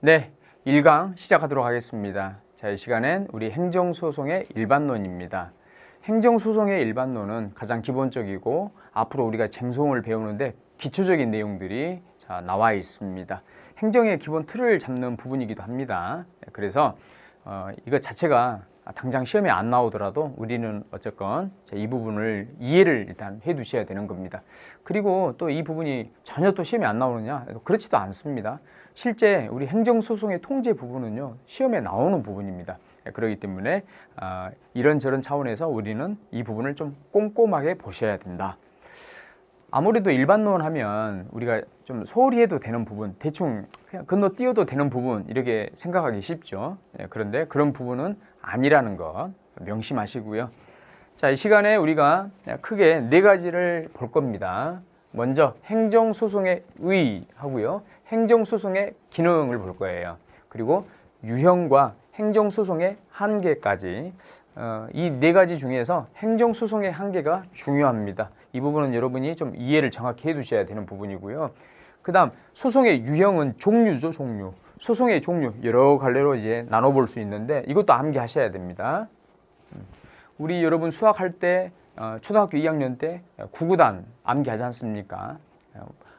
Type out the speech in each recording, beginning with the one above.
네, 1강 시작하도록 하겠습니다. 자, 이 시간엔 우리 행정소송의 일반론입니다. 행정소송의 일반론은 가장 기본적이고 앞으로 우리가 쟁송을 배우는데 기초적인 내용들이 나와 있습니다. 행정의 기본 틀을 잡는 부분이기도 합니다. 그래서 이것 자체가 당장 시험에 안 나오더라도 우리는 어쨌건 이 부분을 이해를 일단 해 두셔야 되는 겁니다. 그리고 또 이 부분이 전혀 또 시험에 안 나오느냐? 그렇지도 않습니다. 실제 우리 행정소송의 통제 부분은요, 시험에 나오는 부분입니다. 그렇기 때문에 이런저런 차원에서 우리는 이 부분을 좀 꼼꼼하게 보셔야 된다. 아무래도 일반론 하면 우리가 좀 소홀히 해도 되는 부분, 대충 그냥 건너뛰어도 되는 부분 이렇게 생각하기 쉽죠. 그런데 그런 부분은 아니라는 것 명심하시고요. 자, 이 시간에 우리가 크게 네 가지를 볼 겁니다. 먼저 행정소송의 의의하고요, 행정소송의 기능을 볼 거예요. 그리고 유형과 행정소송의 한계까지, 이 네 가지 중에서 행정소송의 한계가 중요합니다. 이 부분은 여러분이 좀 이해를 정확히 해 두셔야 되는 부분이고요. 그 다음 소송의 유형은 종류죠. 종류. 소송의 종류 여러 갈래로 이제 나눠볼 수 있는데 이것도 암기하셔야 됩니다. 우리 여러분 수학할 때 초등학교 2학년 때 구구단 암기하지 않습니까?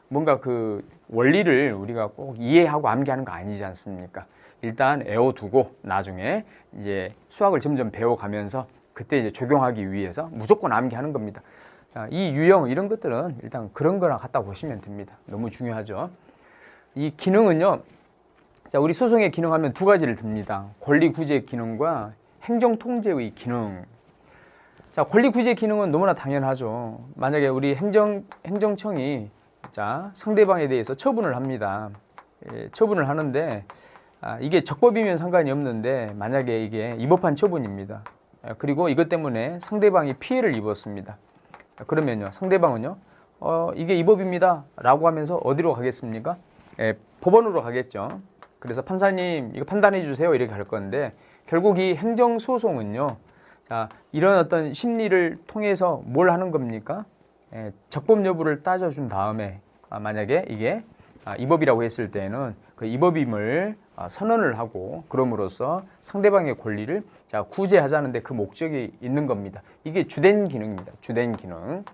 뭔가 그 원리를 우리가 꼭 이해하고 암기하는 거 아니지 않습니까? 일단 외워두고 나중에 이제 수학을 점점 배워가면서 그때 이제 적용하기 위해서 무조건 암기하는 겁니다. 이 유형 이런 것들은 일단 그런 거랑 갖다 보시면 됩니다. 너무 중요하죠. 이 기능은요, 자, 우리 소송의 기능하면 두 가지를 듭니다. 권리구제 기능과 행정통제의 기능. 자, 권리구제 기능은 너무나 당연하죠. 만약에 우리 행정청이 자, 상대방에 대해서 처분을 합니다. 처분을 하는데 이게 적법이면 상관이 없는데 만약에 이게 위법한 처분입니다. 그리고 이것 때문에 상대방이 피해를 입었습니다. 그러면요, 상대방은요, 이게 위법입니다 라고 하면서 어디로 가겠습니까? 법원으로 가겠죠. 그래서 판사님 이거 판단해 주세요 이렇게 갈 건데, 결국 이 행정소송은요, 자, 이런 어떤 심리를 통해서 뭘 하는 겁니까? 적법 여부를 따져준 다음에 만약에 이게 위법이라고 했을 때는 그 위법임을 선언을 하고 그럼으로써 상대방의 권리를 구제하자는데 그 목적이 있는 겁니다. 이게 주된 기능입니다. 주된 기능.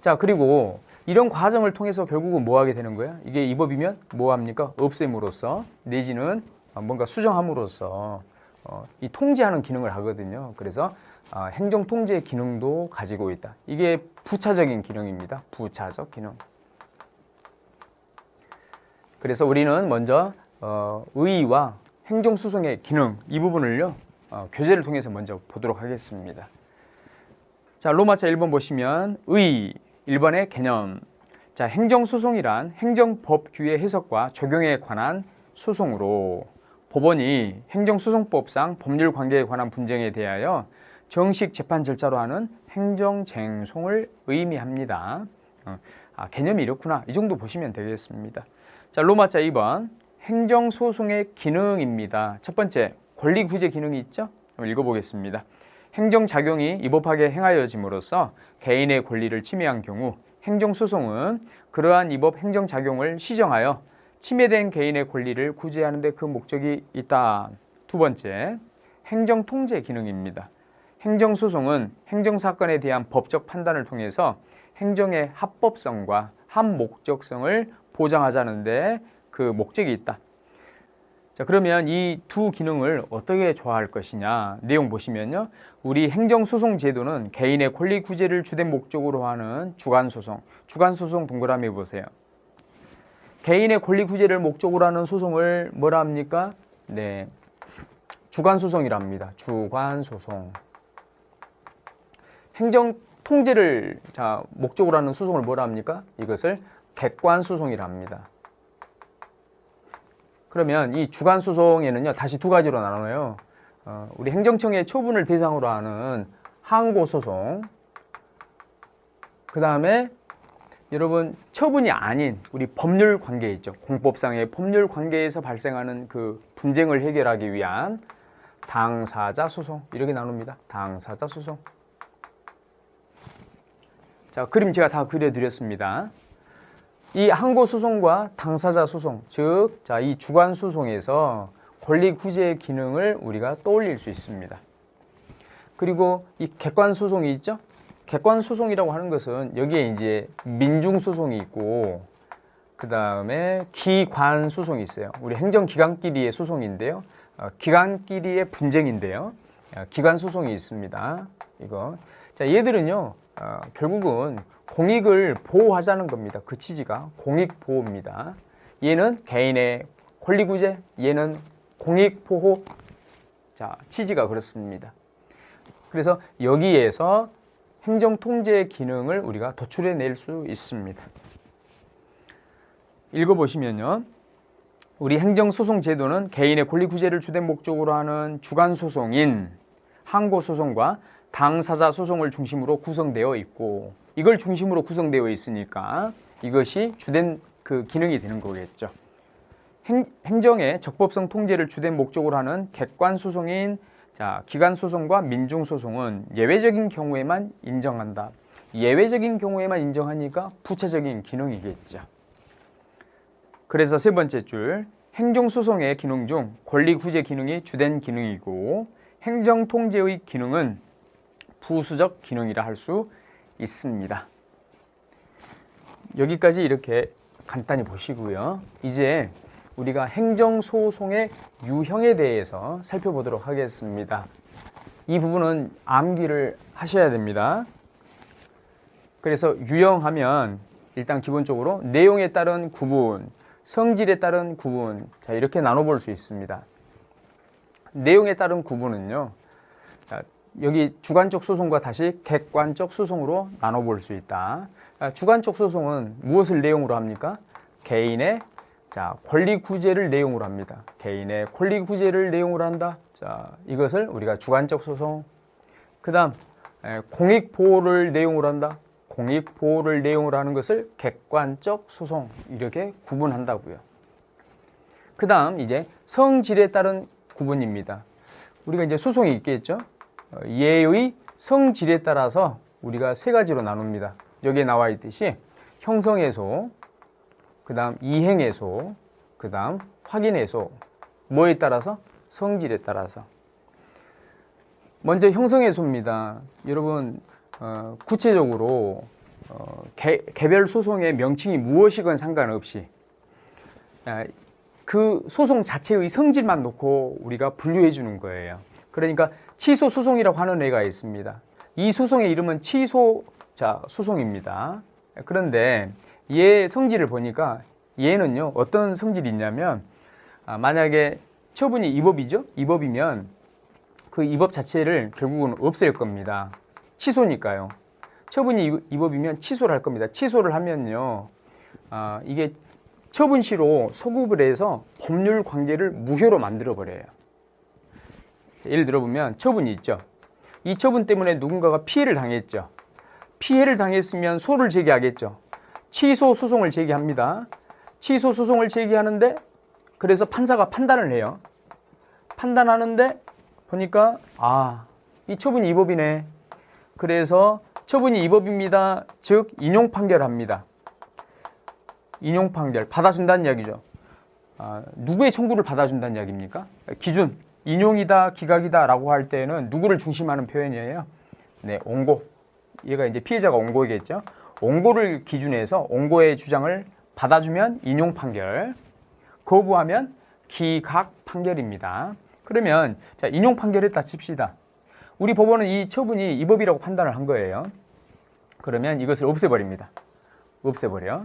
자, 그리고 이런 과정을 통해서 결국은 뭐 하게 되는 거야? 이게 위법이면 뭐 합니까? 없앰으로써 내지는 뭔가 수정함으로써 이 통제하는 기능을 하거든요. 그래서 행정통제 기능도 가지고 있다. 이게 부차적인 기능입니다. 부차적 기능. 그래서 우리는 먼저 의의와 행정소송의 기능 이 부분을요, 교재를 통해서 먼저 보도록 하겠습니다. 자, 로마자 1번 보시면 의의 1번의 개념. 자, 행정소송이란 행정법규의 해석과 적용에 관한 소송으로 법원이 행정소송법상 법률관계에 관한 분쟁에 대하여 정식 재판 절차로 하는 행정쟁송을 의미합니다. 개념이 이렇구나. 이 정도 보시면 되겠습니다. 자, 로마자 2번 행정소송의 기능입니다. 첫 번째, 권리구제 기능이 있죠? 한번 읽어보겠습니다. 행정작용이 위법하게 행하여짐으로써 개인의 권리를 침해한 경우 행정소송은 그러한 위법 행정작용을 시정하여 침해된 개인의 권리를 구제하는 데 그 목적이 있다. 두 번째, 행정통제 기능입니다. 행정소송은 행정사건에 대한 법적 판단을 통해서 행정의 합법성과 합목적성을 보장하자는데 그 목적이 있다. 자, 그러면 이 두 기능을 어떻게 조화할 것이냐 내용 보시면요, 우리 행정소송 제도는 개인의 권리 구제를 주된 목적으로 하는 주관소송, 주관소송 동그라미 보세요. 개인의 권리 구제를 목적으로 하는 소송을 뭐라 합니까? 네, 주관소송이라 합니다. 주관소송. 행정 통제를 목적으로 하는 소송을 뭐라 합니까? 이것을 객관소송이라 합니다. 그러면 이 주관소송에는요, 다시 두 가지로 나눠요. 우리 행정청의 처분을 대상으로 하는 항고소송, 그 다음에 여러분 처분이 아닌 우리 법률 관계 있죠. 공법상의 법률 관계에서 발생하는 그 분쟁을 해결하기 위한 당사자 소송, 이렇게 나눕니다. 당사자 소송. 자, 그림 제가 다 그려드렸습니다. 이 항고 소송과 당사자 소송, 즉, 자, 이 주관 소송에서 권리 구제 기능을 우리가 떠올릴 수 있습니다. 그리고 이 객관 소송이 있죠? 객관 소송이라고 하는 것은 여기에 이제 민중 소송이 있고, 그 다음에 기관 소송이 있어요. 우리 행정기관끼리의 소송인데요. 기관끼리의 분쟁인데요. 기관 소송이 있습니다. 이거. 자, 얘들은요, 결국은 공익을 보호하자는 겁니다. 그 취지가 공익 보호입니다. 얘는 개인의 권리 구제, 얘는 공익 보호. 자, 취지가 그렇습니다. 그래서 여기에서 행정 통제 기능을 우리가 도출해낼 수 있습니다. 읽어보시면요. 우리 행정소송 제도는 개인의 권리 구제를 주된 목적으로 하는 주관 소송인 항고 소송과 당사자 소송을 중심으로 구성되어 있고, 이걸 중심으로 구성되어 있으니까 이것이 주된 그 기능이 되는 거겠죠. 행정의 적법성 통제를 주된 목적으로 하는 객관 소송인 기관 소송과 민중 소송은 예외적인 경우에만 인정한다. 예외적인 경우에만 인정하니까 부차적인 기능이겠죠. 그래서 세 번째 줄, 행정소송의 기능 중 권리구제 기능이 주된 기능이고 행정통제의 기능은 부수적 기능이라 할 수 있습니다. 여기까지 이렇게 간단히 보시고요. 이제 우리가 행정소송의 유형에 대해서 살펴보도록 하겠습니다. 이 부분은 암기를 하셔야 됩니다. 그래서 유형하면 일단 기본적으로 내용에 따른 구분, 성질에 따른 구분, 자, 이렇게 나눠볼 수 있습니다. 내용에 따른 구분은요, 여기 주관적 소송과 다시 객관적 소송으로 나눠볼 수 있다. 주관적 소송은 무엇을 내용으로 합니까? 개인의 권리 구제를 내용으로 합니다. 개인의 권리 구제를 내용으로 한다. 자, 이것을 우리가 주관적 소송. 그 다음, 공익 보호를 내용으로 한다. 공익 보호를 내용으로 하는 것을 객관적 소송. 이렇게 구분한다고요. 그 다음, 이제 성질에 따른 구분입니다. 우리가 이제 소송이 있겠죠? 얘의 성질에 따라서 우리가 세 가지로 나눕니다. 여기에 나와 있듯이 형성해소, 그 다음 이행해소, 그 다음 확인해소. 뭐에 따라서? 성질에 따라서. 먼저 형성해소입니다. 여러분, 구체적으로 개별 소송의 명칭이 무엇이건 상관없이 그 소송 자체의 성질만 놓고 우리가 분류해 주는 거예요. 그러니까 취소 소송이라고 하는 애가 있습니다. 이 소송의 이름은 취소 소송입니다. 그런데 얘 성질을 보니까 얘는요, 어떤 성질이 있냐면, 만약에 처분이 위법이죠? 위법이면 그 위법 자체를 결국은 없앨 겁니다. 취소니까요. 처분이 위법이면 취소를 할 겁니다. 취소를 하면요, 이게 처분시로 소급을 해서 법률 관계를 무효로 만들어 버려요. 예를 들어보면 처분이 있죠. 이 처분 때문에 누군가가 피해를 당했죠. 피해를 당했으면 소를 제기하겠죠. 취소 소송을 제기합니다. 취소 소송을 제기하는데, 그래서 판사가 판단을 해요. 판단하는데 보니까 이 처분이 위법이네. 그래서 처분이 위법입니다. 즉 인용 판결합니다. 인용 판결 받아준다는 이야기죠. 누구의 청구를 받아준다는 이야기입니까? 기준, 인용이다, 기각이다 라고 할 때는 누구를 중심하는 표현이에요? 네, 원고. 얘가 이제 피해자가 원고이겠죠. 원고를 기준해서 원고의 주장을 받아주면 인용 판결, 거부하면 기각 판결입니다. 그러면 인용 판결했다 칩시다. 우리 법원은 이 처분이 위법이라고 판단을 한 거예요. 그러면 이것을 없애버립니다. 없애버려.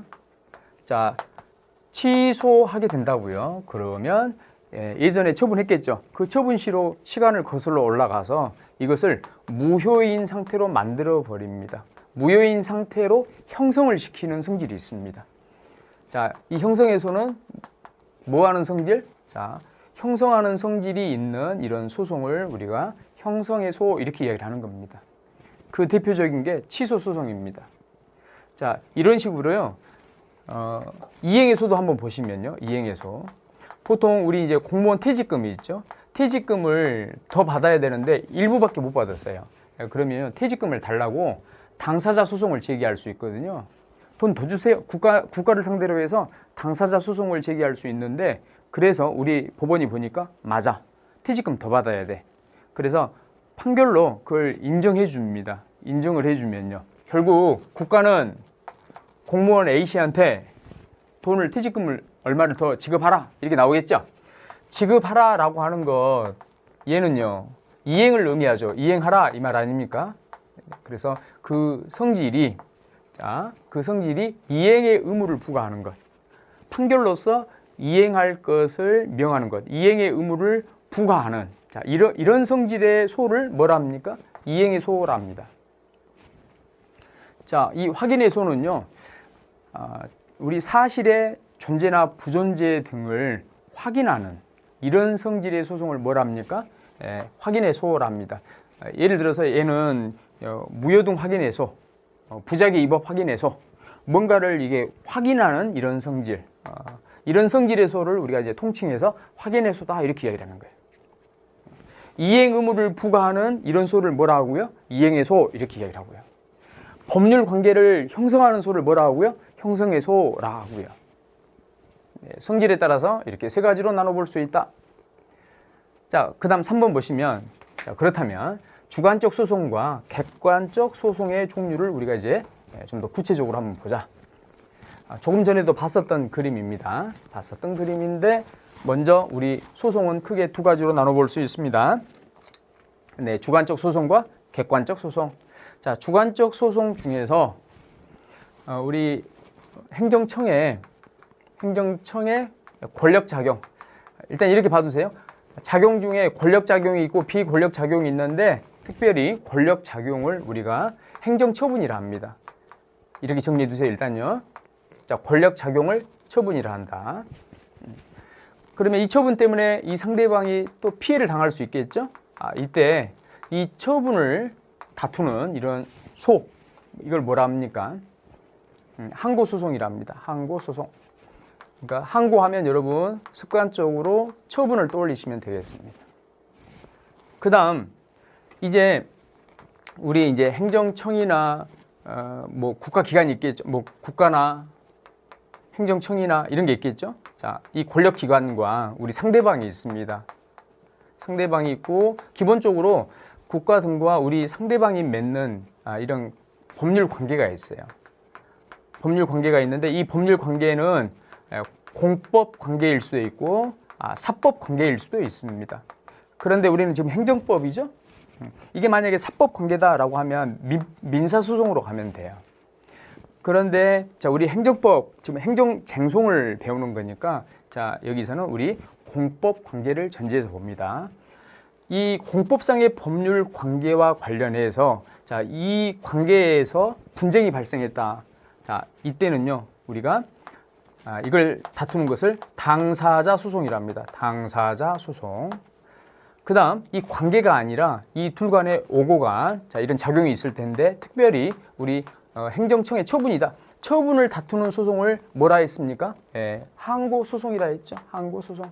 취소하게 된다고요. 그러면 예전에 처분했겠죠. 그 처분시로 시간을 거슬러 올라가서 이것을 무효인 상태로 만들어 버립니다. 무효인 상태로 형성을 시키는 성질이 있습니다. 이 형성해소는 뭐 하는 성질? 형성하는 성질이 있는 이런 소송을 우리가 형성해소 이렇게 이야기를 하는 겁니다. 그 대표적인 게 취소 소송입니다. 이런 식으로요. 이행해소도 한번 보시면요. 이행해소. 보통 우리 이제 공무원 퇴직금이 있죠. 퇴직금을 더 받아야 되는데 일부밖에 못 받았어요. 그러면 퇴직금을 달라고 당사자 소송을 제기할 수 있거든요. 돈 더 주세요. 국가를 상대로 해서 당사자 소송을 제기할 수 있는데, 그래서 우리 법원이 보니까 맞아. 퇴직금 더 받아야 돼. 그래서 판결로 그걸 인정해 줍니다. 인정을 해주면요. 결국 국가는 공무원 A씨한테 돈을, 퇴직금을 얼마를 더 지급하라. 이렇게 나오겠죠. 지급하라 라고 하는 것, 얘는요, 이행을 의미하죠. 이행하라 이 말 아닙니까? 그래서 그 성질이 이행의 의무를 부과하는 것. 판결로서 이행할 것을 명하는 것. 이행의 의무를 부과하는. 자, 이런 성질의 소를 뭐라 합니까? 이행의 소라 합니다. 자, 이 확인의 소는요, 우리 사실의 존재나 부존재 등을 확인하는 이런 성질의 소송을 뭐라 합니까? 확인의 소랍니다. 예를 들어서 얘는 무효등 확인의 소, 부작위 위법 확인의 소, 뭔가를 이게 확인하는 이런 성질, 이런 성질의 소를 우리가 이제 통칭해서 확인의 소다 이렇게 이야기를 하는 거예요. 이행 의무를 부과하는 이런 소를 뭐라 하고요? 이행의 소 이렇게 이야기를 하고요. 법률 관계를 형성하는 소를 뭐라 하고요? 형성의 소라 하고요. 성질에 따라서 이렇게 세 가지로 나눠볼 수 있다. 자, 그 다음 3번 보시면, 자, 그렇다면 주관적 소송과 객관적 소송의 종류를 우리가 이제 좀 더 구체적으로 한번 보자. 조금 전에도 봤었던 그림입니다. 봤었던 그림인데, 먼저 우리 소송은 크게 두 가지로 나눠볼 수 있습니다. 네, 주관적 소송과 객관적 소송. 자, 주관적 소송 중에서 우리 행정청의 권력 작용. 일단 이렇게 봐두세요. 작용 중에 권력 작용이 있고 비권력 작용이 있는데, 특별히 권력 작용을 우리가 행정처분이라 합니다. 이렇게 정리해 두세요. 일단요. 자, 권력 작용을 처분이라 한다. 그러면 이 처분 때문에 이 상대방이 또 피해를 당할 수 있겠죠? 이때 이 처분을 다투는 이런 소, 이걸 뭐라 합니까? 항고소송이라 합니다. 항고소송. 그러니까 항고하면 여러분 습관적으로 처분을 떠올리시면 되겠습니다. 그 다음 이제 우리 이제 행정청이나 뭐 국가기관이 있겠죠. 뭐 국가나 행정청이나 이런 게 있겠죠. 자, 이 권력기관과 우리 상대방이 있습니다. 상대방이 있고, 기본적으로 국가 등과 우리 상대방이 맺는 이런 법률 관계가 있어요. 법률 관계가 있는데, 이 법률 관계는 공법 관계일 수도 있고 사법 관계일 수도 있습니다. 그런데 우리는 지금 행정법이죠. 이게 만약에 사법 관계다라고 하면 민사소송으로 가면 돼요. 그런데 자, 우리 행정법, 지금 행정쟁송을 배우는 거니까, 자, 여기서는 우리 공법 관계를 전제해서 봅니다. 이 공법상의 법률 관계와 관련해서, 자, 이 관계에서 분쟁이 발생했다. 자, 이때는요, 우리가 이걸 다투는 것을 당사자 소송이라 합니다. 당사자 소송. 그 다음 이 관계가 아니라 이 둘 간의 오고간, 자, 이런 작용이 있을 텐데, 특별히 우리 행정청의 처분이다. 처분을 다투는 소송을 뭐라 했습니까? 항고소송이라 했죠. 항고소송.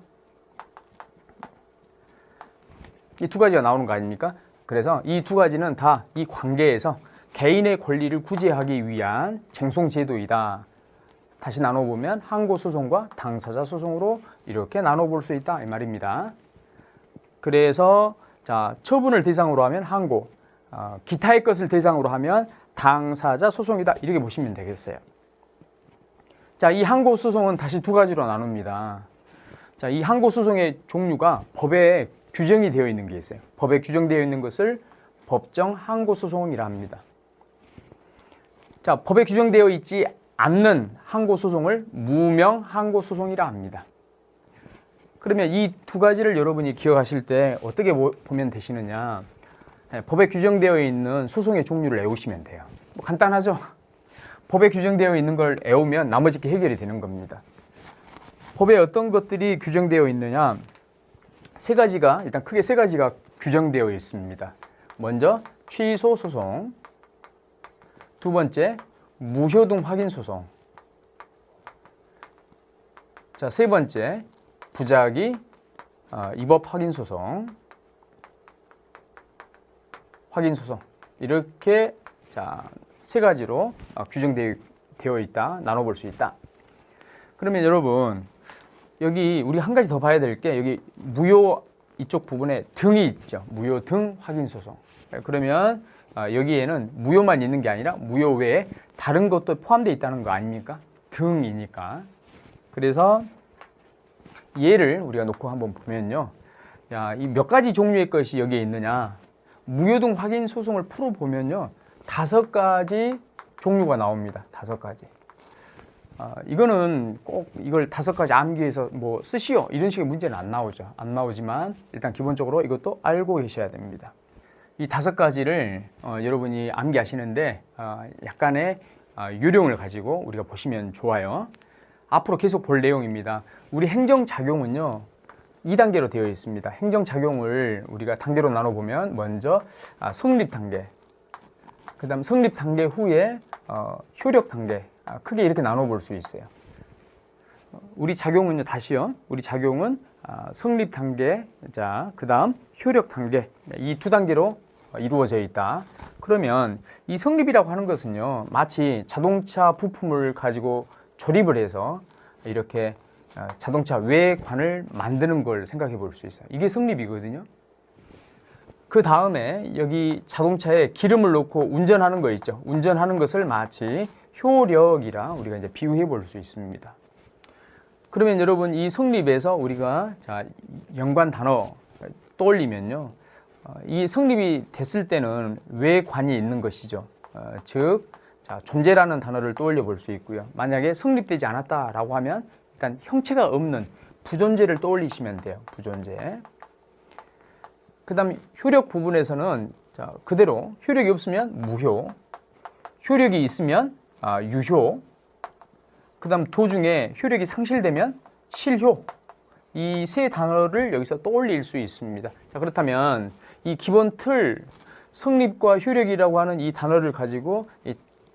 이 두 가지가 나오는 거 아닙니까? 그래서 이 두 가지는 다 이 관계에서 개인의 권리를 구제하기 위한 쟁송제도이다. 다시 나눠보면 항고소송과 당사자 소송으로 이렇게 나눠볼 수 있다 이 말입니다. 그래서 자, 처분을 대상으로 하면 항고, 기타의 것을 대상으로 하면 당사자 소송이다 이렇게 보시면 되겠어요. 자, 이 항고소송은 다시 두 가지로 나눕니다. 자, 이 항고소송의 종류가 법에 규정이 되어 있는 게 있어요. 법에 규정되어 있는 것을 법정 항고소송이라 합니다. 자, 법에 규정되어 있지 않는 항고소송을 무명 항고소송이라 합니다. 그러면 이 두 가지를 여러분이 기억하실 때 어떻게 보면 되시느냐? 법에 규정되어 있는 소송의 종류를 외우시면 돼요. 뭐 간단하죠? 법에 규정되어 있는 걸 외우면 나머지 게 해결이 되는 겁니다. 법에 어떤 것들이 규정되어 있느냐? 세 가지가, 일단 크게 세 가지가 규정되어 있습니다. 먼저 취소 소송, 두 번째 무효등 확인 소송, 자, 세 번째 부작위 위법 확인 소송, 확인 소송, 이렇게 자, 세 가지로 규정되어 되어 있다, 나눠볼 수 있다. 그러면 여러분, 여기 우리 한 가지 더 봐야 될 게, 여기 무효 이쪽 부분에 등이 있죠. 무효 등 확인 소송. 그러면 여기에는 무효만 있는 게 아니라 무효 외에 다른 것도 포함되어 있다는 거 아닙니까? 등이니까. 그래서 얘를 우리가 놓고 한번 보면요. 야, 이 몇 가지 종류의 것이 여기에 있느냐. 무효 등 확인 소송을 풀어보면요. 5가지 종류가 나옵니다. 5가지. 이거는 꼭 이걸 5가지 암기해서 뭐 쓰시오 이런 식의 문제는 안 나오죠. 안 나오지만 일단 기본적으로 이것도 알고 계셔야 됩니다. 이 5가지를 여러분이 암기하시는데 약간의 요령을 가지고 우리가 보시면 좋아요. 앞으로 계속 볼 내용입니다. 우리 행정작용은요 2단계로 되어 있습니다. 행정작용을 우리가 단계로 나눠보면 먼저 성립 단계, 그 다음 성립 단계 후에 효력 단계, 크게 이렇게 나눠볼 수 있어요. 우리 작용은요, 다시요. 우리 작용은 성립 단계, 자, 그 다음 효력 단계, 이 2단계로 이루어져 있다. 그러면 이 성립이라고 하는 것은요, 마치 자동차 부품을 가지고 조립을 해서 이렇게 자동차 외관을 만드는 걸 생각해 볼 수 있어요. 이게 성립이거든요. 그 다음에 여기 자동차에 기름을 넣고 운전하는 거 있죠. 운전하는 것을 마치 효력이라 우리가 이제 비유해 볼 수 있습니다. 그러면 여러분 이 성립에서 우리가 자, 연관 단어 떠올리면요. 이 성립이 됐을 때는 외관이 있는 것이죠. 즉, 자, 존재라는 단어를 떠올려 볼 수 있고요. 만약에 성립되지 않았다라고 하면 일단 형체가 없는 부존재를 떠올리시면 돼요. 부존재. 그 다음 효력 부분에서는 자, 그대로 효력이 없으면 무효, 효력이 있으면 유효, 그 다음 도중에 효력이 상실되면 실효. 이 세 단어를 여기서 떠올릴 수 있습니다. 자, 그렇다면 이 기본 틀, 성립과 효력이라고 하는 이 단어를 가지고 이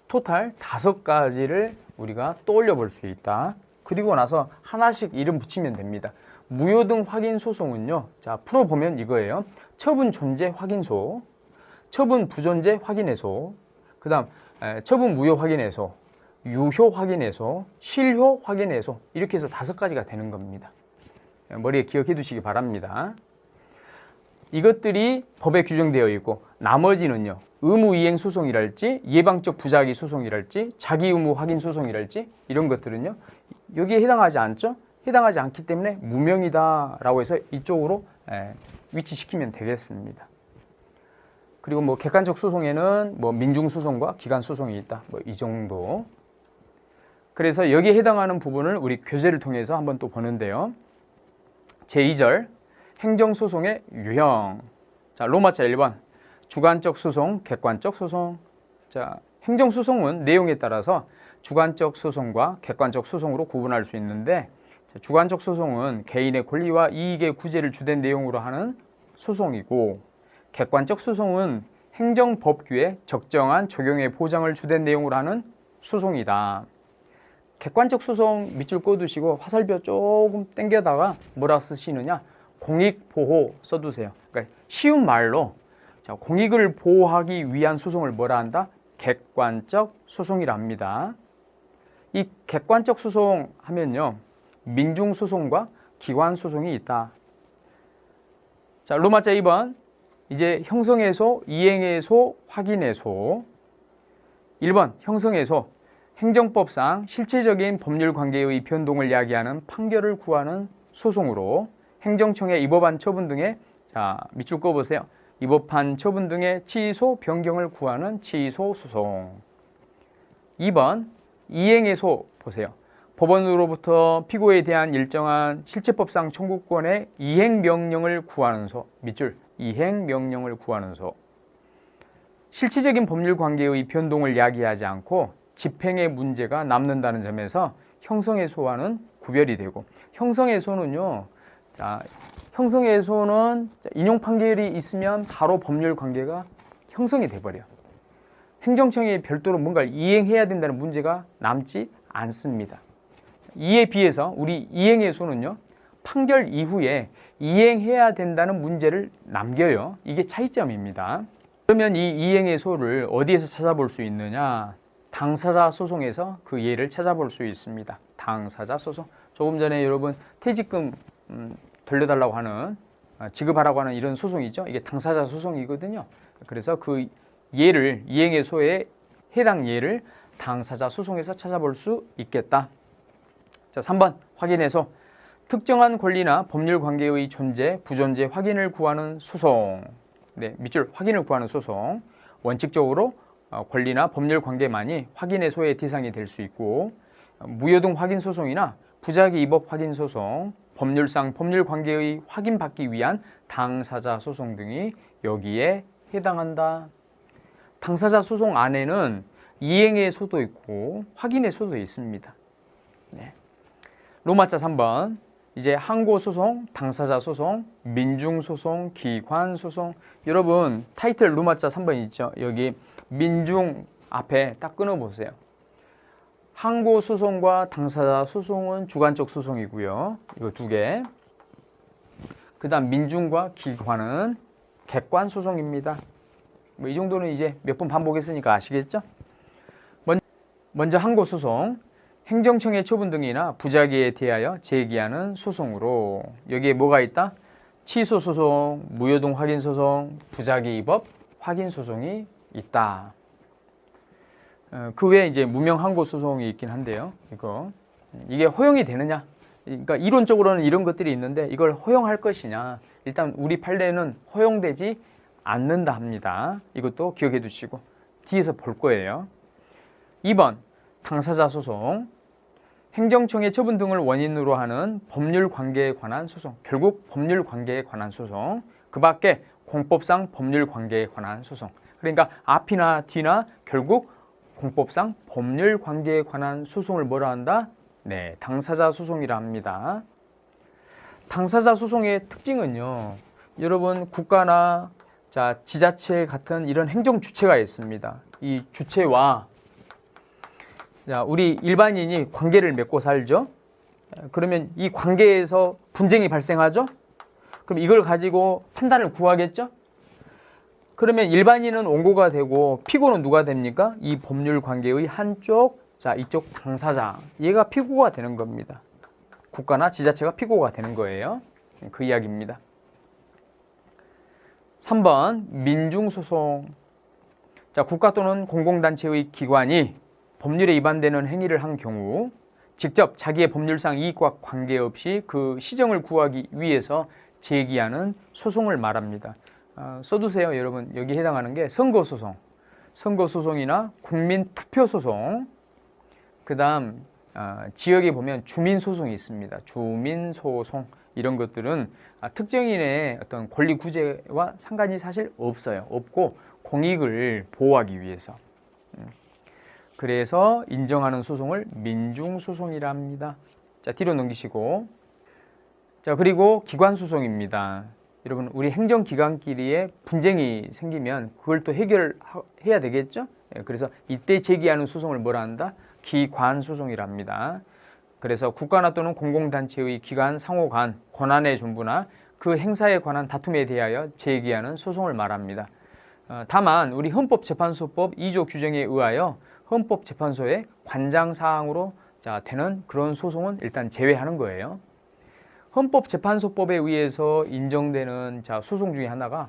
토탈 5가지를 우리가 떠올려 볼 수 있다. 그리고 나서 하나씩 이름 붙이면 됩니다. 무효 등 확인 소송은요. 자, 풀어보면 이거예요. 처분 존재 확인소, 처분 부존재 확인해소, 그 다음 처분 무효 확인해소, 유효 확인해소, 실효 확인해소, 이렇게 해서 5가지가 되는 겁니다. 머리에 기억해 두시기 바랍니다. 이것들이 법에 규정되어 있고 나머지는요. 의무이행 소송이랄지 예방적 부작위 소송이랄지 자기 의무 확인 소송이랄지 이런 것들은요. 여기에 해당하지 않죠? 해당하지 않기 때문에 무명이다 라고 해서 이쪽으로 위치시키면 되겠습니다. 그리고 뭐 객관적 소송에는 뭐 민중소송과 기관소송이 있다. 뭐 이 정도. 그래서 여기에 해당하는 부분을 우리 교재를 통해서 한번 또 보는데요. 제2절 행정소송의 유형. 자, 로마자 1번 주관적 소송, 객관적 소송. 자, 행정소송은 내용에 따라서 주관적 소송과 객관적 소송으로 구분할 수 있는데 주관적 소송은 개인의 권리와 이익의 구제를 주된 내용으로 하는 소송이고 객관적 소송은 행정법규에 적정한 적용의 보장을 주된 내용으로 하는 소송이다. 객관적 소송 밑줄 꺼두시고 화살표 조금 당겨다가 뭐라 쓰시느냐? 공익보호 써두세요. 그러니까 쉬운 말로 자, 공익을 보호하기 위한 소송을 뭐라 한다? 객관적 소송이라 합니다. 이 객관적 소송 하면요. 민중소송과 기관소송이 있다. 자, 로마자 2번 이제 형성해소, 이행해소, 확인해소. 1번 형성해소 행정법상 실체적인 법률 관계의 변동을 야기하는 판결을 구하는 소송으로 행정청에 위법한 처분 등의 자, 밑줄 꺼보세요. 위법한 처분 등의 취소, 변경을 구하는 취소 소송. 2번 이행해소 보세요. 법원으로부터 피고에 대한 일정한 실체법상 청구권의 이행명령을 구하는 소. 밑줄 이행명령을 구하는 소. 실체적인 법률 관계의 변동을 야기하지 않고 집행의 문제가 남는다는 점에서 형성해소와는 구별이 되고 형성해소는요. 자, 형성해소는 인용 판결이 있으면 바로 법률 관계가 형성이 돼버려요. 행정청이 별도로 뭔가를 이행해야 된다는 문제가 남지 않습니다. 이에 비해서 우리 이행해소는요. 판결 이후에 이행해야 된다는 문제를 남겨요. 이게 차이점입니다. 그러면 이 이행해소를 어디에서 찾아볼 수 있느냐? 당사자 소송에서 그 예를 찾아볼 수 있습니다. 당사자 소송. 조금 전에 여러분 퇴직금 돌려달라고 하는 지급하라고 하는 이런 소송이죠. 이게 당사자 소송이거든요. 그래서 그 예를 이행의 소에 해당 예를 당사자 소송에서 찾아볼 수 있겠다. 자, 3번 확인해서 특정한 권리나 법률 관계의 존재, 부존재 확인을 구하는 소송. 네, 밑줄 확인을 구하는 소송. 원칙적으로 권리나 법률 관계만이 확인의 소의 대상이 될 수 있고 무효등 확인 소송이나 부작위 위법 확인 소송, 법률상 법률 관계의 확인받기 위한 당사자 소송 등이 여기에 해당한다. 당사자 소송 안에는 이행의 소도 있고 확인의 소도 있습니다. 네. 로마자 3번. 이제 항고소송, 당사자소송, 민중소송, 기관소송. 여러분 타이틀 로마자 3번 있죠? 여기 민중 앞에 딱 끊어보세요. 항고소송과 당사자소송은 주관적 소송이고요. 이거 두 개. 그 다음 민중과 기관은 객관소송입니다. 뭐 이 정도는 이제 몇 번 반복했으니까 아시겠죠? 먼저 항고소송. 행정청의 처분 등이나 부작위에 대하여 제기하는 소송으로 여기에 뭐가 있다? 취소소송, 무효등 확인소송, 부작위 위법 확인소송이 있다. 그 외에 이제 무명항고소송이 있긴 한데요. 이게 허용이 되느냐? 그러니까 이론적으로는 이런 것들이 있는데 이걸 허용할 것이냐? 일단 우리 판례는 허용되지 않는다 합니다. 이것도 기억해 두시고 뒤에서 볼 거예요. 2번 당사자 소송. 행정청의 처분 등을 원인으로 하는 법률 관계에 관한 소송. 결국 법률 관계에 관한 소송. 그 밖에 공법상 법률 관계에 관한 소송. 그러니까 앞이나 뒤나 결국 공법상 법률 관계에 관한 소송을 뭐라 한다? 네, 당사자 소송이라 합니다. 당사자 소송의 특징은요. 여러분 국가나 지자체 같은 이런 행정 주체가 있습니다. 이 주체와 우리 일반인이 관계를 맺고 살죠. 그러면 이 관계에서 분쟁이 발생하죠. 그럼 이걸 가지고 판단을 구하겠죠. 그러면 일반인은 원고가 되고 피고는 누가 됩니까? 이 법률 관계의 한쪽, 이쪽 당사자, 얘가 피고가 되는 겁니다. 국가나 지자체가 피고가 되는 거예요. 그 이야기입니다. 3번 민중소송. 국가 또는 공공단체의 기관이 법률에 위반되는 행위를 한 경우 직접 자기의 법률상 이익과 관계없이 그 시정을 구하기 위해서 제기하는 소송을 말합니다. 써두세요. 여러분 여기 해당하는 게 선거소송, 선거소송이나 국민투표소송, 그 다음 지역에 보면 주민소송이 있습니다. 주민소송 이런 것들은 특정인의 어떤 권리 구제와 상관이 사실 없어요. 없고 공익을 보호하기 위해서. 그래서 인정하는 소송을 민중소송이라 합니다. 뒤로 넘기시고. 그리고 기관소송입니다. 여러분 우리 행정기관끼리의 분쟁이 생기면 그걸 또 해결해야 되겠죠? 그래서 이때 제기하는 소송을 뭐라 한다? 기관소송이라 합니다. 그래서 국가나 또는 공공단체의 기관 상호 간 권한의 존부나 그 행사에 관한 다툼에 대하여 제기하는 소송을 말합니다. 다만 우리 헌법재판소법 2조 규정에 의하여 헌법재판소의 관장사항으로 되는 그런 소송은 일단 제외하는 거예요. 헌법재판소법에 의해서 인정되는 소송 중에 하나가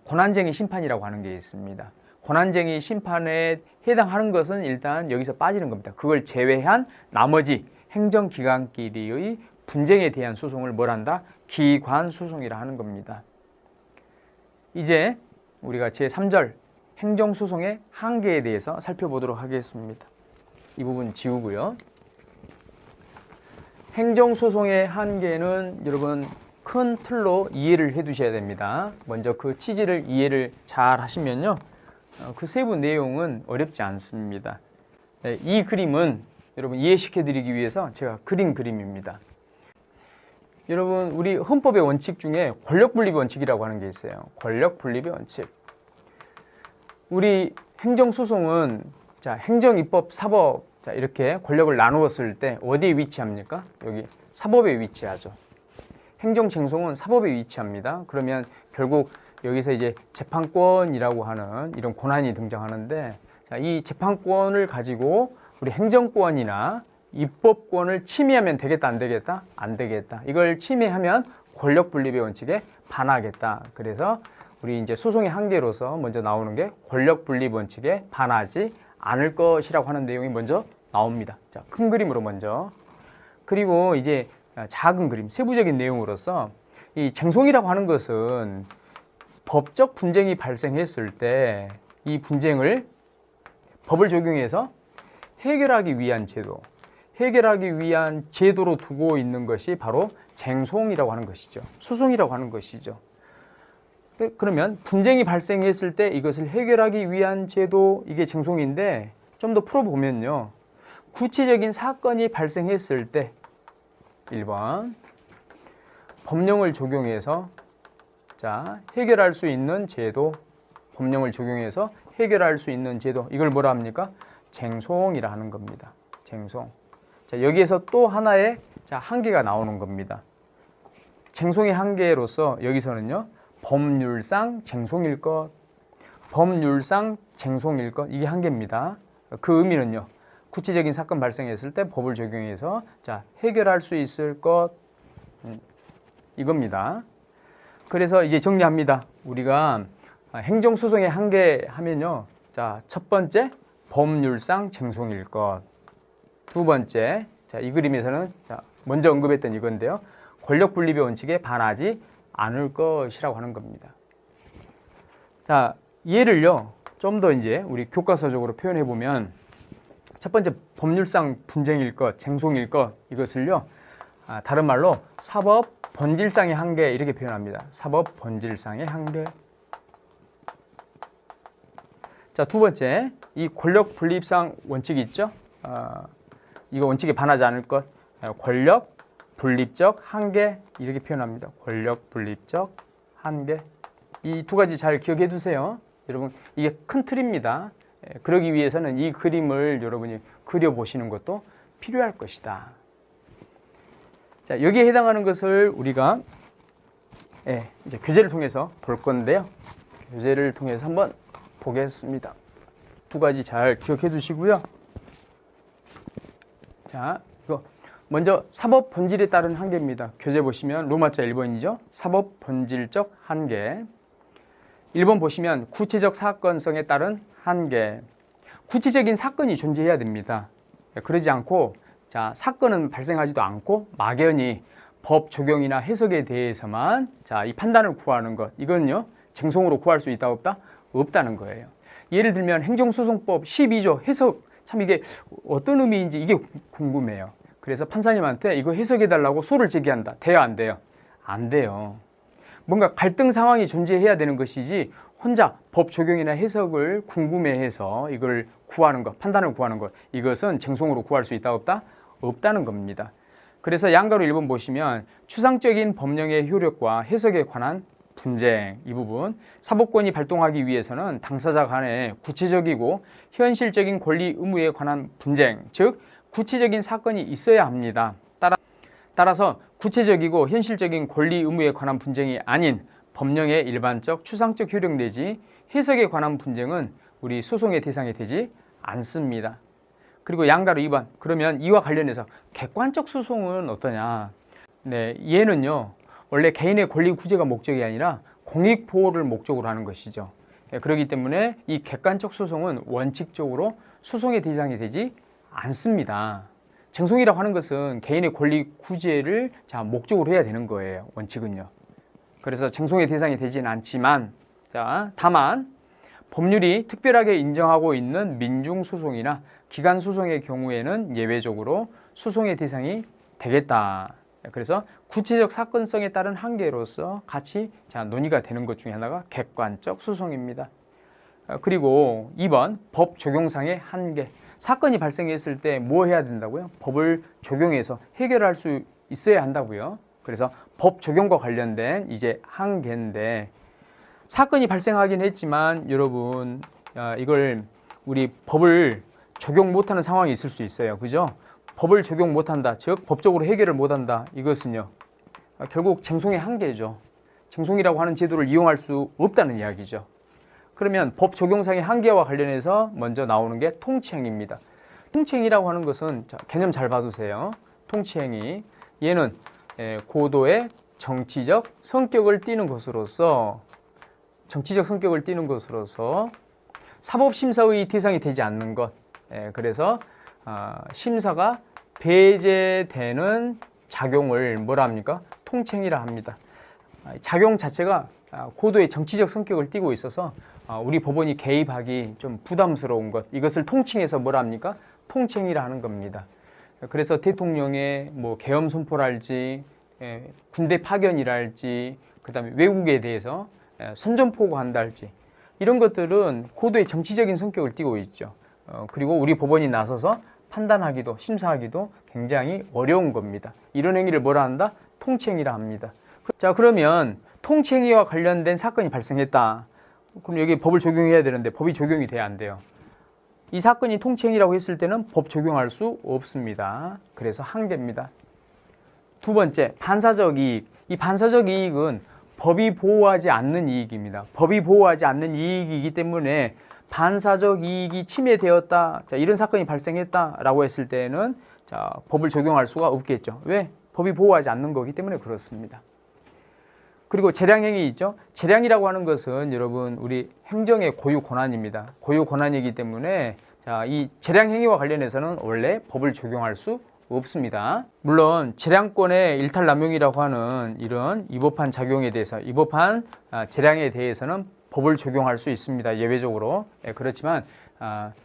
권한쟁의 심판이라고 하는 게 있습니다. 권한쟁의 심판에 해당하는 것은 일단 여기서 빠지는 겁니다. 그걸 제외한 나머지 행정기관끼리의 분쟁에 대한 소송을 뭘 한다? 기관소송이라 하는 겁니다. 이제 우리가 제3절 행정소송의 한계에 대해서 살펴보도록 하겠습니다. 이 부분 지우고요. 행정소송의 한계는 여러분 큰 틀로 이해를 해 두셔야 됩니다. 먼저 그 취지를 이해를 잘 하시면요. 그 세부 내용은 어렵지 않습니다. 이 그림은 여러분 이해시켜 드리기 위해서 제가 그린 그림입니다. 여러분 우리 헌법의 원칙 중에 권력분립의 원칙이라고 하는 게 있어요. 권력분립의 원칙. 우리 행정소송은 행정입법, 사법 이렇게 권력을 나누었을 때 어디에 위치합니까? 여기 사법에 위치하죠. 행정쟁송은 사법에 위치합니다. 그러면 결국 여기서 이제 재판권이라고 하는 이런 권한이 등장하는데 자, 이 재판권을 가지고 우리 행정권이나 입법권을 침해하면 되겠다, 안 되겠다? 안 되겠다. 이걸 침해하면 권력 분립의 원칙에 반하겠다. 그래서 우리 이제 소송의 한계로서 먼저 나오는 게 권력 분립 원칙에 반하지 않을 것이라고 하는 내용이 먼저 나옵니다. 자, 큰 그림으로 먼저. 그리고 이제 작은 그림, 세부적인 내용으로서 이 쟁송이라고 하는 것은 법적 분쟁이 발생했을 때 이 분쟁을 법을 적용해서 해결하기 위한 제도, 해결하기 위한 제도로 두고 있는 것이 바로 쟁송이라고 하는 것이죠. 소송이라고 하는 것이죠. 그러면 분쟁이 발생했을 때 이것을 해결하기 위한 제도, 이게 쟁송인데 좀 더 풀어보면요. 구체적인 사건이 발생했을 때 1번 법령을 적용해서 자, 해결할 수 있는 제도, 법령을 적용해서 해결할 수 있는 제도, 이걸 뭐라 합니까? 쟁송이라 하는 겁니다. 쟁송. 자, 여기에서 또 하나의 한계가 나오는 겁니다. 쟁송의 한계로서 여기서는요, 법률상 쟁송일 것, 법률상 쟁송일 것, 이게 한계입니다. 그 의미는요, 구체적인 사건 발생했을 때 법을 적용해서 자, 해결할 수 있을 것, 이겁니다. 그래서 이제 정리합니다. 우리가 행정소송의 한계 하면요, 자, 첫 번째 법률상 쟁송일 것, 두 번째, 자, 이 그림에서는 자, 먼저 언급했던 이건데요, 권력 분립의 원칙에 반하지 않을 것이라고 하는 겁니다. 자, 얘를요, 좀 더 이제 우리 교과서적으로 표현해 보면 첫 번째 법률상 분쟁일 것, 쟁송일 것, 이것을요, 다른 말로 사법 본질상의 한계 이렇게 표현합니다. 사법 본질상의 한계. 자, 두 번째, 이 권력 분립상 원칙이 있죠. 이거 원칙에 반하지 않을 것, 권력 분립적 한계 이렇게 표현합니다. 권력 분립적 한계. 이 두 가지 잘 기억해 두세요. 여러분, 이게 큰 틀입니다. 그러기 위해서는 이 그림을 여러분이 그려보시는 것도 필요할 것이다. 자, 여기에 해당하는 것을 우리가 이제 교재를 통해서 볼 건데요. 교재를 통해서 한번 보겠습니다. 두 가지 잘 기억해 두시고요. 자, 이거 먼저 사법 본질에 따른 한계입니다. 교재 보시면 로마자 1번이죠. 사법 본질적 한계. 1번 보시면 구체적 사건성에 따른 한계. 구체적인 사건이 존재해야 됩니다. 그러지 않고 자, 사건은 발생하지도 않고 막연히 법 적용이나 해석에 대해서만 자, 이 판단을 구하는 것, 이건요, 쟁송으로 구할 수 있다 없다? 없다는 거예요. 예를 들면 행정소송법 12조 해석, 참 이게 어떤 의미인지 이게 궁금해요. 그래서 판사님한테 이거 해석해 달라고 소를 제기한다. 돼요, 안 돼요? 안 돼요. 뭔가 갈등 상황이 존재해야 되는 것이지 혼자 법 적용이나 해석을 궁금해해서 이걸 구하는 것, 판단을 구하는 것, 이것은 쟁송으로 구할 수 있다 없다? 없다는 겁니다. 그래서 양가로 1번 보시면 추상적인 법령의 효력과 해석에 관한 분쟁, 이 부분, 사법권이 발동하기 위해서는 당사자 간의 구체적이고 현실적인 권리 의무에 관한 분쟁, 즉 구체적인 사건이 있어야 합니다. 따라서 구체적이고 현실적인 권리 의무에 관한 분쟁이 아닌 법령의 일반적 추상적 효력 내지 해석에 관한 분쟁은 우리 소송의 대상이 되지 않습니다. 그리고 양가로 2번, 그러면 이와 관련해서 객관적 소송은 어떠냐? 네, 얘는요, 원래 개인의 권리 구제가 목적이 아니라 공익 보호를 목적으로 하는 것이죠. 그렇기 때문에 이 객관적 소송은 원칙적으로 소송의 대상이 되지 않습니다. 쟁송이라고 하는 것은 개인의 권리 구제를 자, 목적으로 해야 되는 거예요. 원칙은요. 그래서 쟁송의 대상이 되지는 않지만, 자, 다만 법률이 특별하게 인정하고 있는 민중소송이나 기간소송의 경우에는 예외적으로 소송의 대상이 되겠다. 그래서 구체적 사건성에 따른 한계로서 같이 자, 논의가 되는 것 중에 하나가 객관적 소송입니다. 그리고 2번 법 적용상의 한계. 사건이 발생했을 때 뭐 해야 된다고요? 법을 적용해서 해결할 수 있어야 한다고요. 그래서 법 적용과 관련된 이제 한계인데, 사건이 발생하긴 했지만 여러분, 이걸 우리 법을 적용 못하는 상황이 있을 수 있어요. 그죠? 법을 적용 못한다, 즉 법적으로 해결을 못한다, 이것은요, 결국 쟁송의 한계죠. 쟁송이라고 하는 제도를 이용할 수 없다는 이야기죠. 그러면 법 적용상의 한계와 관련해서 먼저 나오는 게 통치행위입니다. 통치행위라고 하는 것은 개념 잘 봐두세요. 통치행위. 얘는 고도의 정치적 성격을 띠는 것으로서 사법심사의 대상이 되지 않는 것. 그래서 심사가 배제되는 작용을 뭐라 합니까? 통치행위라 합니다. 작용 자체가 고도의 정치적 성격을 띠고 있어서 우리 법원이 개입하기 좀 부담스러운 것, 이것을 통칭해서 뭐라 합니까? 통치행위라 하는 겁니다. 그래서 대통령의 뭐 계엄 선포랄지 군대 파견이랄지 그다음에 외국에 대해서 선전포고한다 할지 이런 것들은 고도의 정치적인 성격을 띠고 있죠. 그리고 우리 법원이 나서서 판단하기도 심사하기도 굉장히 어려운 겁니다. 이런 행위를 뭐라 한다? 통치행위라 합니다. 자, 그러면 통치행위와 관련된 사건이 발생했다. 그럼 여기 법을 적용해야 되는데 법이 적용이 돼야 안 돼요. 이 사건이 통치행위라고 했을 때는 법 적용할 수 없습니다. 그래서 한계입니다. 두 번째, 반사적 이익. 이 반사적 이익은 법이 보호하지 않는 이익입니다. 법이 보호하지 않는 이익이기 때문에 반사적 이익이 침해되었다. 자, 이런 사건이 발생했다라고 했을 때는 법을 적용할 수가 없겠죠. 왜? 법이 보호하지 않는 거기 때문에 그렇습니다. 그리고 재량행위 있죠. 재량이라고 하는 것은 여러분 우리 행정의 고유 권한입니다. 고유 권한이기 때문에 이 재량행위와 관련해서는 원래 법을 적용할 수 없습니다. 물론 재량권의 일탈남용이라고 하는 이런 위법한 작용에 대해서 위법한 재량에 대해서는 법을 적용할 수 있습니다. 예외적으로. 그렇지만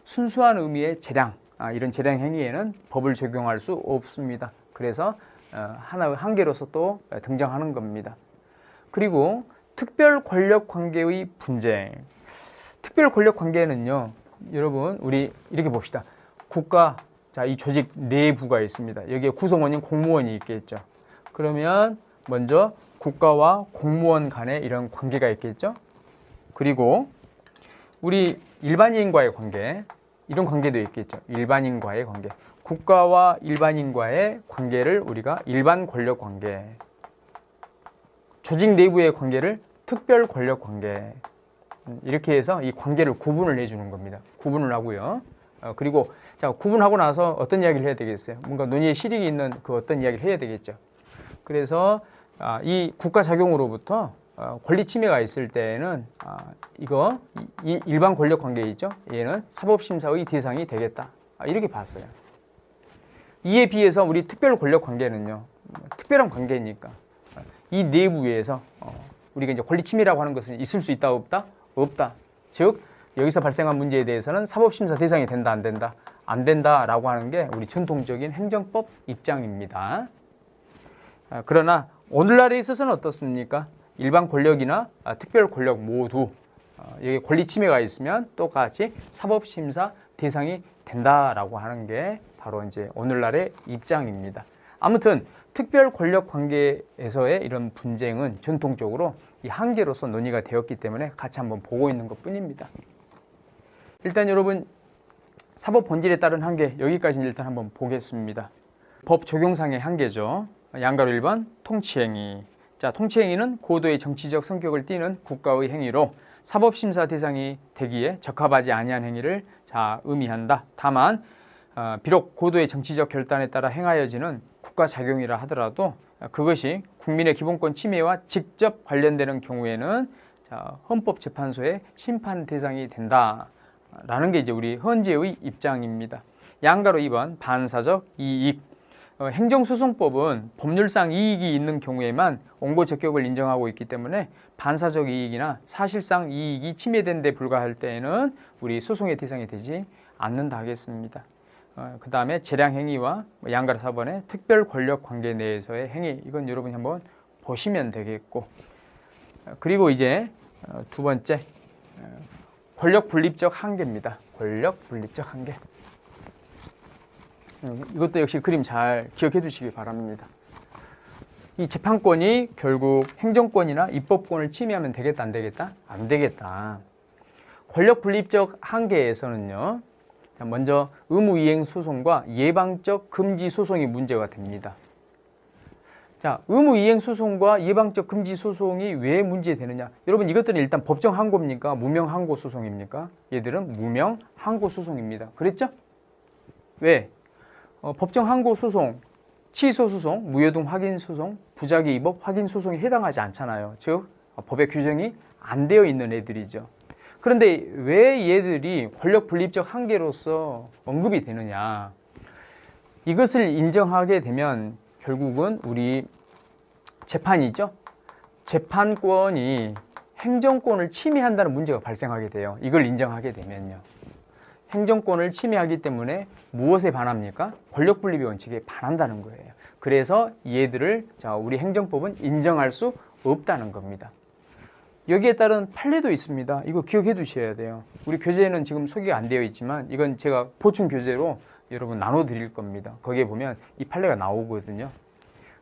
순수한 의미의 재량, 이런 재량 행위에는 법을 적용할 수 없습니다. 그래서 하나의 한계로서 또 등장하는 겁니다. 그리고 특별 권력 관계의 분쟁. 특별 권력 관계는요, 여러분 우리 이렇게 봅시다. 국가, 이 조직 내부가 있습니다. 여기에 구성원인 공무원이 있겠죠. 그러면 먼저 국가와 공무원 간에 이런 관계가 있겠죠. 그리고 우리 일반인과의 관계, 이런 관계도 있겠죠. 일반인과의 관계. 국가와 일반인과의 관계를 우리가 일반 권력 관계, 조직 내부의 관계를 특별 권력 관계, 이렇게 해서 이 관계를 구분을 해주는 겁니다. 구분을 하고요. 그리고 구분하고 나서 어떤 이야기를 해야 되겠어요? 뭔가 논의의 실익이 있는 그 어떤 이야기를 해야 되겠죠. 그래서 이 국가 작용으로부터 권리 침해가 있을 때에는 이 일반 권력 관계 있죠. 얘는 사법심사의 대상이 되겠다. 이렇게 봤어요. 이에 비해서 우리 특별 권력 관계는요, 특별한 관계니까 이 내부에서 우리가 이제 권리 침해라고 하는 것은 있을 수 있다, 없다? 없다. 즉 여기서 발생한 문제에 대해서는 사법심사 대상이 된다, 안 된다? 안 된다라고 하는 게 우리 전통적인 행정법 입장입니다. 그러나 오늘날에 있어서는 어떻습니까? 일반 권력이나 특별 권력 모두 여기 권리 침해가 있으면 똑같이 사법심사 대상이 된다라고 하는 게 바로 이제 오늘날의 입장입니다. 아무튼 특별 권력 관계에서의 이런 분쟁은 전통적으로 이 한계로서 논의가 되었기 때문에 같이 한번 보고 있는 것 뿐입니다. 일단 여러분 사법 본질에 따른 한계, 여기까지 일단 한번 보겠습니다. 법 적용상의 한계죠. 양가로 1번 통치행위. 통치행위는 고도의 정치적 성격을 띠는 국가의 행위로 사법심사 대상이 되기에 적합하지 아니한 행위를 의미한다. 다만 비록 고도의 정치적 결단에 따라 행하여지는 국가 작용이라 하더라도 그것이 국민의 기본권 침해와 직접 관련되는 경우에는 헌법재판소의 심판 대상이 된다라는 게 이제 우리 헌재의 입장입니다. 양가로 2번 반사적 이익. 행정소송법은 법률상 이익이 있는 경우에만 옹고적격을 인정하고 있기 때문에 반사적 이익이나 사실상 이익이 침해된 데 불과할 때에는 우리 소송의 대상이 되지 않는다 하겠습니다. 그 다음에 재량행위와 양가로 4번의 특별 권력 관계 내에서의 행위, 이건 여러분이 한번 보시면 되겠고, 그리고 이제 두 번째 권력 분립적 한계입니다. 권력 분립적 한계. 이것도 역시 그림 잘 기억해 두시기 바랍니다. 이 재판권이 결국 행정권이나 입법권을 침해하면 되겠다, 안 되겠다? 안 되겠다. 권력 분립적 한계에서는요, 먼저 의무이행 소송과 예방적 금지 소송이 문제가 됩니다. 자, 의무이행 소송과 예방적 금지 소송이 왜 문제되느냐? 여러분 이것들은 일단 법정 항고입니까? 무명 항고 소송입니까? 얘들은 무명 항고 소송입니다. 그랬죠? 왜? 법정 항고 소송, 취소 소송, 무효등 확인 소송, 부작위 위법 확인 소송에 해당하지 않잖아요. 즉 법의 규정이 안 되어 있는 애들이죠. 그런데 왜 얘들이 권력 분립적 한계로서 언급이 되느냐? 이것을 인정하게 되면 결국은 우리 재판이죠. 재판권이 행정권을 침해한다는 문제가 발생하게 돼요. 이걸 인정하게 되면요. 행정권을 침해하기 때문에 무엇에 반합니까? 권력 분립의 원칙에 반한다는 거예요. 그래서 얘들을 우리 행정법은 인정할 수 없다는 겁니다. 여기에 따른 판례도 있습니다. 이거 기억해 두셔야 돼요. 우리 교재에는 지금 소개가 안 되어 있지만 이건 제가 보충 교재로 여러분 나눠 드릴 겁니다. 거기에 보면 이 판례가 나오거든요.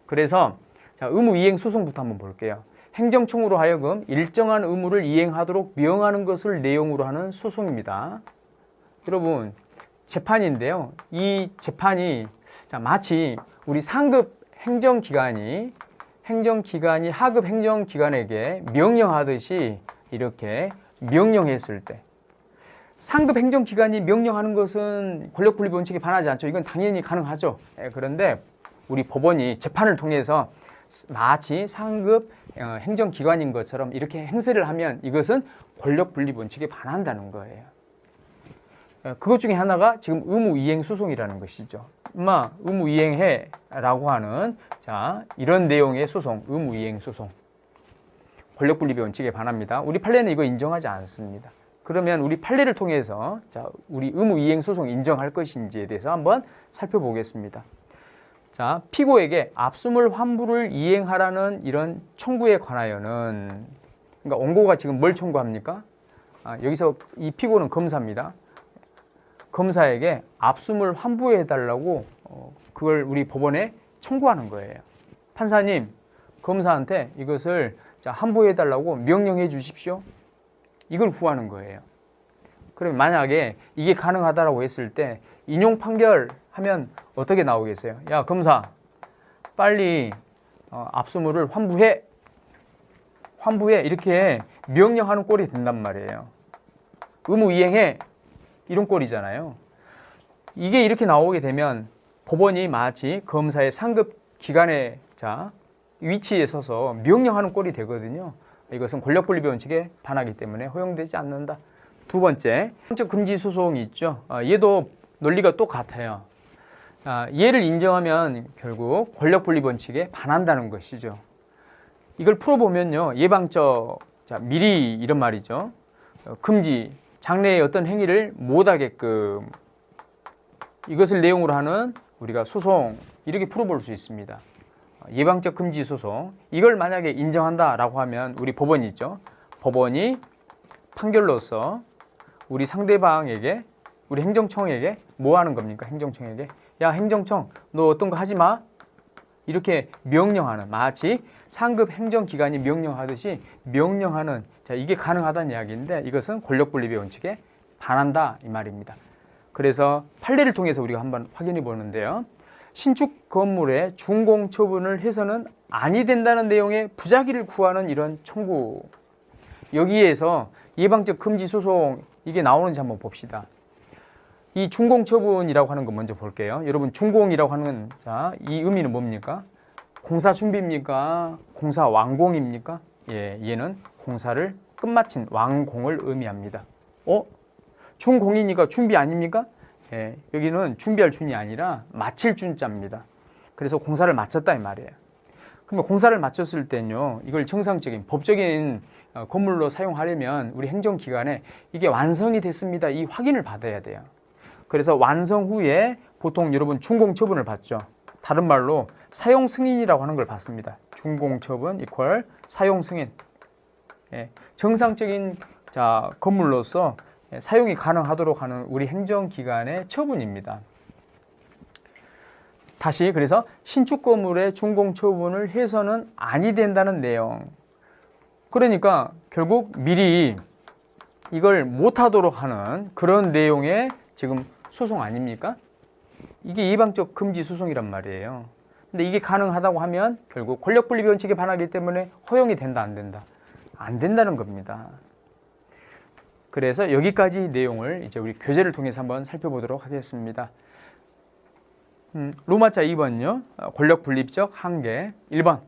그래서 의무이행 소송부터 한번 볼게요. 행정청으로 하여금 일정한 의무를 이행하도록 명하는 것을 내용으로 하는 소송입니다. 여러분 재판인데요. 이 재판이 마치 우리 상급 행정기관이 하급 행정기관에게 명령하듯이 이렇게 명령했을 때, 상급 행정기관이 명령하는 것은 권력분립 원칙에 반하지 않죠. 이건 당연히 가능하죠. 그런데 우리 법원이 재판을 통해서 마치 상급 행정기관인 것처럼 이렇게 행세를 하면 이것은 권력분립 원칙에 반한다는 거예요. 그것 중에 하나가 지금 의무이행 소송이라는 것이죠. 의무이행해 라고 하는 이런 내용의 소송, 의무이행 소송. 권력분립의 원칙에 반합니다. 우리 판례는 이거 인정하지 않습니다. 그러면 우리 판례를 통해서 우리 의무이행 소송 인정할 것인지에 대해서 한번 살펴보겠습니다. 피고에게 압수물 환부를 이행하라는 이런 청구에 관하여는, 그러니까 원고가 지금 뭘 청구합니까? 여기서 이 피고는 검사입니다. 검사에게 압수물 환부해 달라고 그걸 우리 법원에 청구하는 거예요. 판사님, 검사한테 이것을 환부해 달라고 명령해 주십시오. 이걸 구하는 거예요. 그러면 만약에 이게 가능하다라고 했을 때 인용 판결 하면 어떻게 나오겠어요? 야, 검사, 빨리 압수물을 환부해 이렇게 명령하는 꼴이 된단 말이에요. 의무이행해 이런 꼴이잖아요. 이게 이렇게 나오게 되면 법원이 마치 검사의 상급 기관의 위치에 서서 명령하는 꼴이 되거든요. 이것은 권력분립의 원칙에 반하기 때문에 허용되지 않는다. 두 번째, 행정적 금지 소송이 있죠. 얘도 논리가 똑같아요. 얘를 인정하면 결국 권력분립 원칙에 반한다는 것이죠. 이걸 풀어보면요, 예방적 미리 이런 말이죠. 금지, 장래의 어떤 행위를 못하게끔, 이것을 내용으로 하는 우리가 소송, 이렇게 풀어볼 수 있습니다. 예방적 금지 소송, 이걸 만약에 인정한다라고 하면 우리 법원이 있죠. 법원이 판결로서 우리 상대방에게, 우리 행정청에게 뭐 하는 겁니까? 행정청에게, 야, 행정청 너 어떤 거 하지 마, 이렇게 명령하는, 마치 상급 행정기관이 명령하듯이 명령하는, 이게 가능하다는 이야기인데 이것은 권력분립의 원칙에 반한다 이 말입니다. 그래서 판례를 통해서 우리가 한번 확인해 보는데요. 신축 건물의 준공 처분을 해서는 아니 된다는 내용의 부작위를 구하는 이런 청구, 여기에서 예방적 금지 소송 이게 나오는지 한번 봅시다. 이 준공 처분이라고 하는 거 먼저 볼게요. 여러분, 준공이라고 하는 이 의미는 뭡니까? 공사 준비입니까? 공사 완공입니까? 예, 얘는 공사를 끝마친 완공을 의미합니다. 준공이니까 준비 아닙니까? 예, 여기는 준비할 준이 아니라 마칠 준자입니다. 그래서 공사를 마쳤다 이 말이에요. 그러면 공사를 마쳤을 때는요, 이걸 정상적인 법적인 건물로 사용하려면 우리 행정기관에 이게 완성이 됐습니다, 이 확인을 받아야 돼요. 그래서 완성 후에 보통 여러분 준공 처분을 받죠. 다른 말로 사용 승인이라고 하는 걸 받습니다. 준공 처분 이퀄 사용 승인. 예, 정상적인 건물로서 사용이 가능하도록 하는 우리 행정기관의 처분입니다. 다시, 그래서 신축 건물의 준공 처분을 해서는 아니 된다는 내용. 그러니까 결국 미리 이걸 못하도록 하는 그런 내용의 지금 소송 아닙니까? 이게 예방적 금지 소송이란 말이에요. 근데 이게 가능하다고 하면 결국 권력분립원칙에 반하기 때문에 허용이 된다, 안 된다? 안 된다는 겁니다. 그래서 여기까지 내용을 이제 우리 교재를 통해서 한번 살펴보도록 하겠습니다. 로마자 2번요. 권력분립적 한계. 1번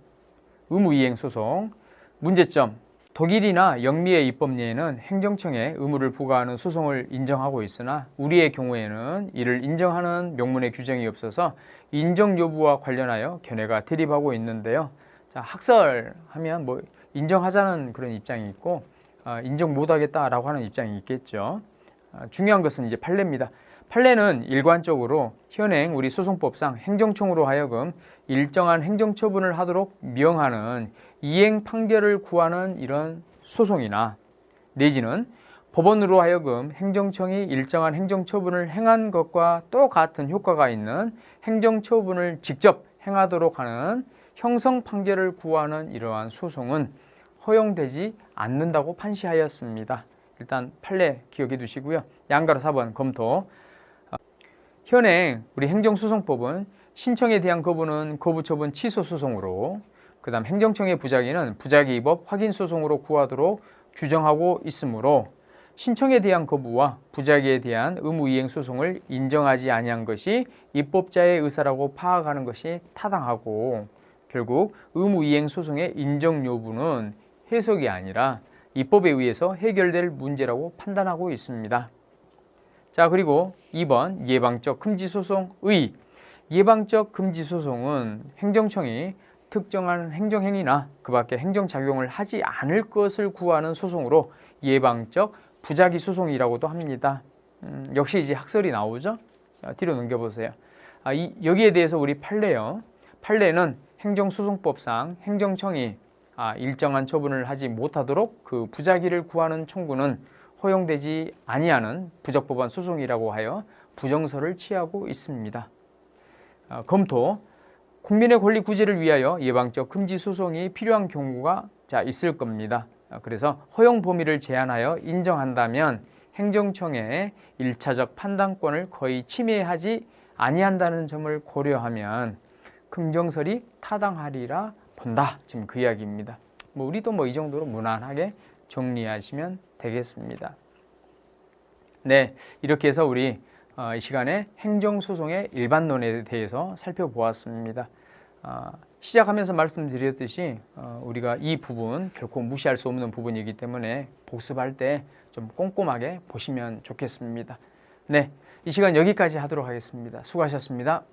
의무이행 소송. 문제점. 독일이나 영미의 입법례에는 행정청에 의무를 부과하는 소송을 인정하고 있으나 우리의 경우에는 이를 인정하는 명문의 규정이 없어서 인정 여부와 관련하여 견해가 대립하고 있는데요. 자, 학설하면 뭐 인정하자는 그런 입장이 있고 인정 못하겠다라고 하는 입장이 있겠죠. 중요한 것은 이제 판례입니다. 판례는 일관적으로 현행 우리 소송법상 행정청으로 하여금 일정한 행정처분을 하도록 명하는 이행 판결을 구하는 이런 소송이나 내지는 법원으로 하여금 행정청이 일정한 행정처분을 행한 것과 똑같은 효과가 있는 행정처분을 직접 행하도록 하는 형성 판결을 구하는 이러한 소송은 허용되지 않는다고 판시하였습니다. 일단 판례 기억해 두시고요. 양가로 4번 검토. 현행 우리 행정소송법은 신청에 대한 거부는 거부처분 취소소송으로, 그 다음 행정청의 부작위는 부작위법 확인소송으로 구하도록 규정하고 있으므로 신청에 대한 거부와 부작위에 대한 의무이행소송을 인정하지 아니한 것이 입법자의 의사라고 파악하는 것이 타당하고, 결국 의무이행소송의 인정 여부는 해석이 아니라 입법에 의해서 해결될 문제라고 판단하고 있습니다. 자, 그리고 2번 예방적 금지소송의. 예방적 금지소송은 행정청이 특정한 행정행위나 그 밖에 행정작용을 하지 않을 것을 구하는 소송으로 예방적 부작위 소송이라고도 합니다. 역시 이제 학설이 나오죠. 자, 뒤로 넘겨보세요. 여기에 대해서 우리 판례요. 판례는 행정소송법상 행정청이 일정한 처분을 하지 못하도록 그 부작위를 구하는 청구는 허용되지 아니하는 부적법한 소송이라고 하여 부정서를 취하고 있습니다. 검토. 국민의 권리 구제를 위하여 예방적 금지 소송이 필요한 경우가 있을 겁니다. 그래서 허용 범위를 제한하여 인정한다면 행정청의 1차적 판단권을 거의 침해하지 아니한다는 점을 고려하면 긍정설이 타당하리라 본다. 지금 그 이야기입니다. 우리도 이 정도로 무난하게 정리하시면 되겠습니다. 네, 이렇게 해서 우리 이 시간에 행정소송의 일반론에 대해서 살펴보았습니다. 시작하면서 말씀드렸듯이 우리가 이 부분 결코 무시할 수 없는 부분이기 때문에 복습할 때 좀 꼼꼼하게 보시면 좋겠습니다. 네, 이 시간 여기까지 하도록 하겠습니다. 수고하셨습니다.